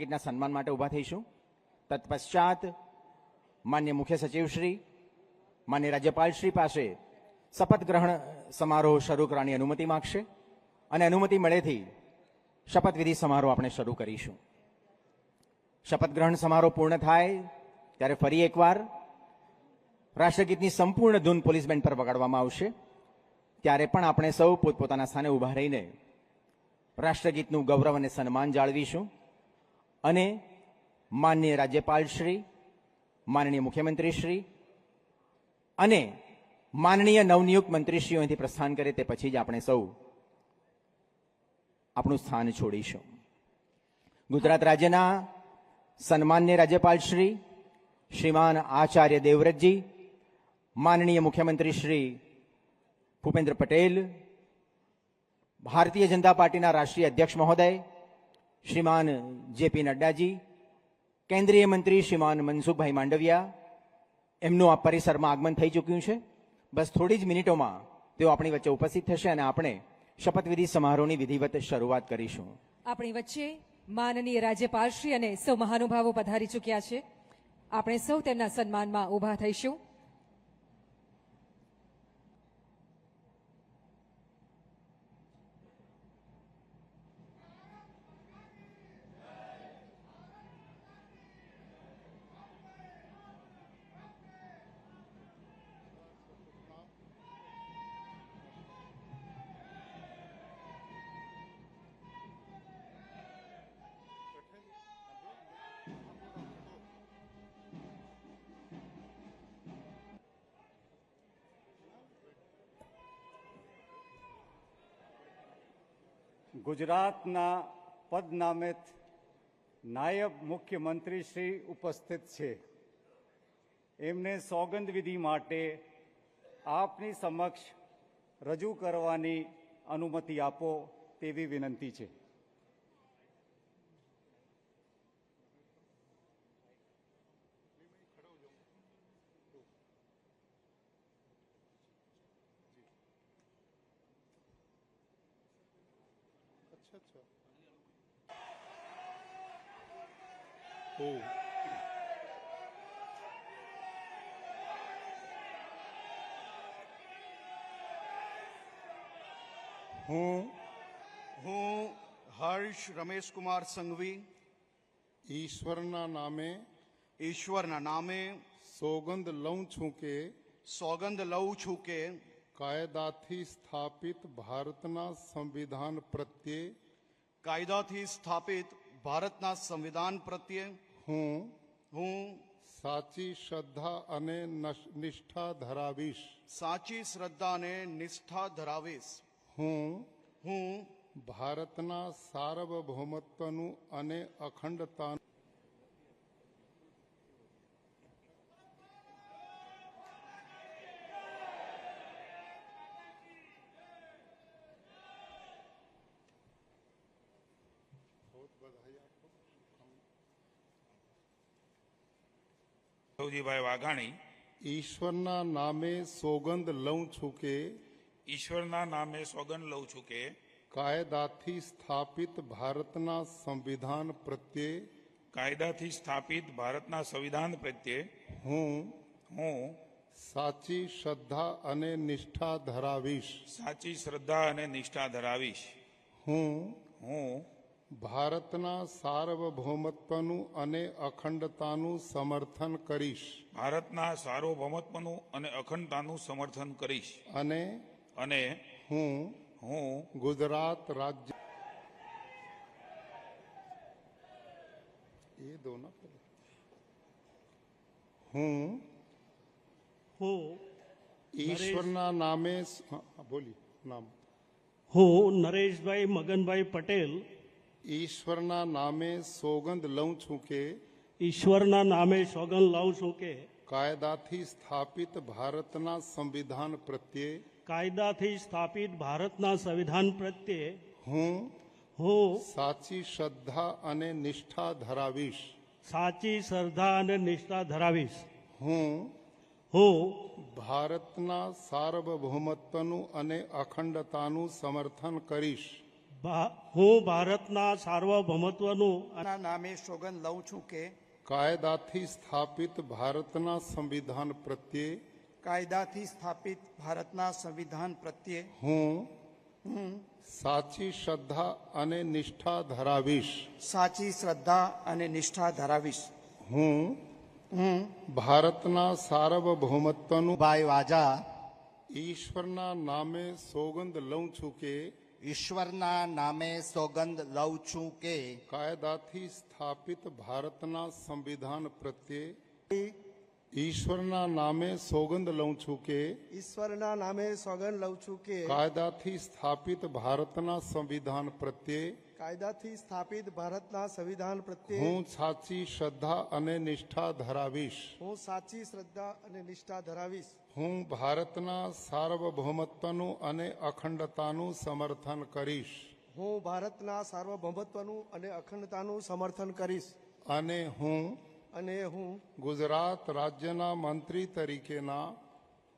રાષ્ટ્રગીતના સન્માન માટે ઊભા થઈશું. તત્પશ્ચાત માન્ય મુખ્ય સચિવશ્રી, માન્ય રાજ્યપાલશ્રી પાસે શપથ ગ્રહણ સમારોહ શરૂ કરવાની અનુમતિ માગશે અને અનુમતિ મળેથી શપથવિધિ સમારોહ આપણે શરૂ કરીશું. શપથ ગ્રહણ સમારોહ પૂર્ણ થાય ત્યારે ફરી એકવાર રાષ્ટ્રગીતની સંપૂર્ણ ધૂન પોલીસ બેન્ડ પર વગાડવામાં આવશે. ત્યારે પણ આપણે સૌ પોતપોતાના સ્થાને ઊભા રહીને રાષ્ટ્રગીતનું ગૌરવ અને સન્માન જાળવીશું અને માનનીય રાજ્યપાલશ્રી, માનનીય મુખ્યમંત્રીશ્રી અને માનનીય નવનિયુક્ત મંત્રીશ્રીઓ અહીંથી પ્રસ્થાન કરે તે પછી જ આપણે સૌ આપણું સ્થાન છોડીશું. ગુજરાત રાજ્યના સન્માનીય રાજ્યપાલશ્રી શ્રીમાન આચાર્ય દેવવ્રતજી, માનનીય મુખ્યમંત્રી શ્રી ભૂપેન્દ્ર પટેલ, ભારતીય જનતા પાર્ટીના રાષ્ટ્રીય અધ્યક્ષ મહોદય શ્રીમાન જેપી નડ્ડાજી, કેન્દ્રીય મંત્રી શ્રીમાન મનસુખભાઈ માંડવિયા, એમનું આ પરિસરમાં આગમન થઈ ચૂક્યું છે. બસ થોડી જ મિનિટોમાં તેઓ આપણી વચ્ચે ઉપસ્થિત થશે અને આપણે શપથવિધિ સમારોહની વિધિવત શરૂઆત કરીશું. આપણી વચ્ચે માનનીય રાજ્યપાલશ્રી અને સૌ મહાનુભાવો પધારી ચૂક્યા છે. આપણે સૌ તેમના સન્માનમાં ઊભા થઈશું. ગુજરાતના પદનામિત નાયબ મુખ્યમંત્રી શ્રી ઉપસ્થિત છે. એમને સોગંદ વિધિ માટે આપની સમક્ષ રજૂ કરવાની અનુમતિ આપો તેવી વિનંતી છે. હું હર્ષ રમેશકુમાર સંઘવી ઈશ્વરના નામે સોગંદ લઉં છું કે કાયદાથી સ્થાપિત ભારતના સંવિધાન પ્રત્યે હું સાચી શ્રદ્ધા અને નિષ્ઠા ધરાવીશ. હું ભારતના સાર્વભૌમત્વનું અને અખંડતાનું સૌજીભાઈ વાઘાણી ઈશ્વરના નામે સોગંદ લઉં છું કે ઈશ્વરના નામે સોગંદ લઉં છું કે કાયદાથી સ્થાપિત ભારતના સંવિધાન પ્રત્યે હું સાચી શ્રદ્ધા અને નિષ્ઠા ધરાવીશ. હું ભારતના સાર્વભૌમત્વનું અને અખંડતાનું સમર્થન કરીશ. અને હું ગુજરાત રાજ્ય ઈશ્વરના નામે હું નરેશભાઈ મગનભાઈ પટેલ ઈશ્વરના નામે સોગંદ લઉં છું કે કાયદાથી સ્થાપિત ભારતના સંવિધાન પ્રત્યે હું સાચી શ્રદ્ધા અને નિષ્ઠા ધરાવીશ. હું ભારતના સાર્વભૌમત્વનું અને અખંડતાનું સમર્થન કરીશ. હું ભારતના સાર્વભૌમત્વનું ના નામે સોગંદ લઉં છું કે કાયદાથી સ્થાપિત ભારતના સંવિધાન પ્રત્યે કાયદાથી સ્થાપિત ભારતના સંવિધાન પ્રત્યે હું સાચી શ્રદ્ધા અને નિષ્ઠા ધરાવીશ. સાચી શ્રદ્ધા અને નિષ્ઠા ધરાવીશ. હું ભારતના સાર્વભૌમત્વનું ભાઈ વાજા ઈશ્વરના નામે સોગંદ લઉં છું કે ઈશ્વરના નામે સોગંદ લઉં છું કે કાયદાથી સ્થાપિત ભારતના સંવિધાન પ્રત્યે ઈશ્વરના નામે સોગંદ લઉં છું કે ઈશ્વરના નામે સોગંદ લઉં છું કે કાયદાથી સ્થાપિત ભારતના સંવિધાન પ્રત્યે કાયદાથી સ્થાપિત ભારતના સંવિધાન પ્રત્યે હું સાચી શ્રદ્ધા અને નિષ્ઠા ધરાવીશ. હું સાચી શ્રદ્ધા અને નિષ્ઠા ધરાવીશ. હું ભારતના સાર્વભૌમત્વનું અને અખંડતાનું સમર્થન કરીશ. હું ભારતના સાર્વભૌમત્વનું અને અખંડતાનું સમર્થન કરીશ. અને હું હું ગુજરાત રાજ્યના મંત્રી તરીકેના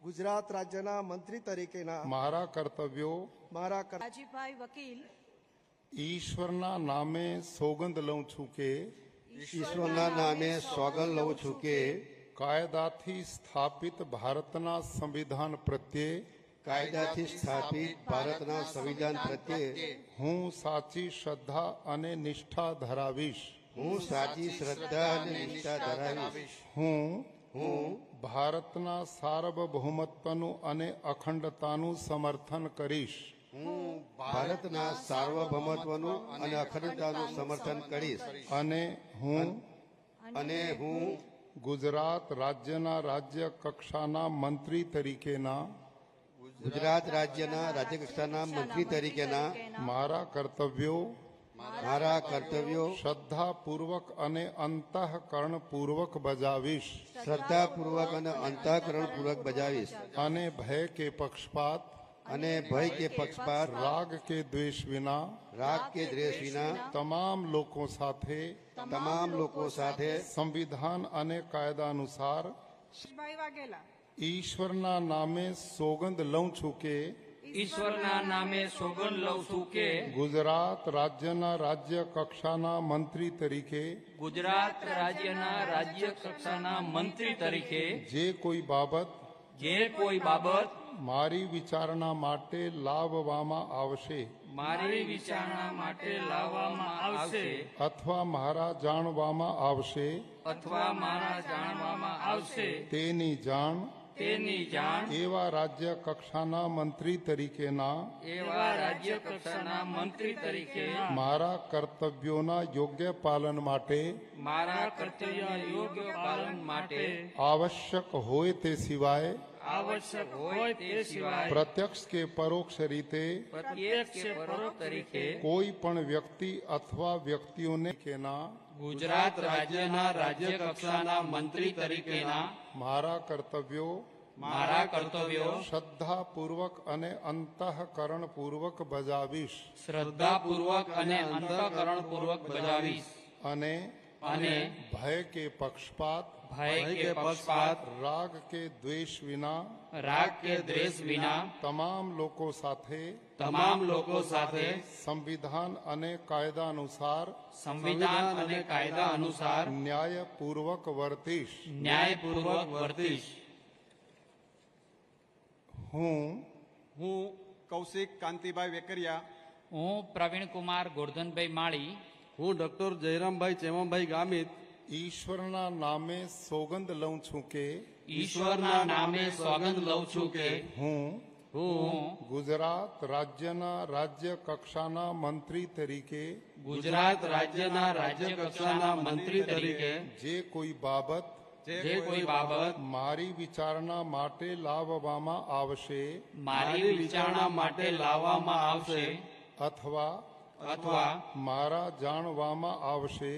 ગુજરાત રાજ્યના મંત્રી તરીકેના મારા કર્તવ્યો રાજીભાઈ વકીલ ઈશ્વરના નામે સોગંદ લઉં છું કે ઈશ્વરના નામે સોગંદ લઉં છું કે કાયદાથી સ્થાપિત ભારતના સંવિધાન પ્રત્યે કાયદાથી સ્થાપિત ભારતના સંવિધાન પ્રત્યે હું સાચી શ્રદ્ધા અને નિષ્ઠા ધરાવીશ. હું સાચી શ્રદ્ધા અને નિષ્ઠા ધરાવીશ. હું ભારતના સાર્વભૌમત્વનું અને અખંડતાનું સમર્થન કરીશ. હું ભારતના સાર્વભૌમત્વનું અને અખંડતાનું સમર્થન કરીશ. અને હું ગુજરાત રાજ્યના રાજ્ય કક્ષાના મંત્રી તરીકેના ગુજરાત રાજ્યના રાજ્યકક્ષાના મંત્રી તરીકેના મારા કર્તવ્યો શ્રદ્ધાપૂર્વક અને અંતઃકરણપૂર્વક બજાવીશ. શ્રદ્ધાપૂર્વક અને અંતઃકરણપૂર્વક બજાવીશ. અને ભય કે પક્ષપાત રાગ કે દ્વેષ વિના તમામ લોકો સાથે સંવિધાન અને કાયદા અનુસાર ઈશ્વરના નામે સોગંદ લઉં છું કે ઈશ્વરના નામે સોગંદ લઉં છું કે ગુજરાત રાજ્યના રાજ્ય કક્ષાના મંત્રી તરીકે ગુજરાત રાજ્યના રાજ્ય કક્ષાના મંત્રી તરીકે જે કોઈ બાબત મારી વિચારણા માટે લાવવામાં આવશે અથવા મારા જાણવામાં આવશે તેની જાણ એવા રાજ્ય કક્ષાના મંત્રી તરીકેના મારા કર્તવ્યોના યોગ્ય પાલન માટે આવશ્યક હોય તે સિવાય પ્રત્યક્ષ કે પરોક્ષ રીતે કોઈ પણ વ્યક્તિ અથવા વ્યક્તિઓને ગુજરાત રાજ્યના રાજ્ય કક્ષાના મંત્રી તરીકેના મારા કર્તવ્યો શ્રદ્ધાપૂર્વક અને અંતઃકરણપૂર્વક બજાવીશ. અને ભય કે પક્ષપાત રાગ કે દ્વેષ વિના તમામ લોકો સાથે સંવિધાન અને કાયદા અનુસાર ન્યાયપૂર્વક વર્તીશ. હું કૌશિક કાંતિભાઈ વેકરિયા, હું પ્રવીણકુમાર ગોરધનભાઈ માળી, હું ડોક્ટર જયરામભાઈ ચેમાભાઈ ગામિત ઈશ્વરના નામે સોગંદ લઉં છું કે હું ગુજરાત રાજ્યના રાજ્ય કક્ષાના મંત્રી તરીકે જે કોઈ બાબત મારી વિચારણા માટે લાવવામાં આવશે અથવા મારા જાણવામાં આવશે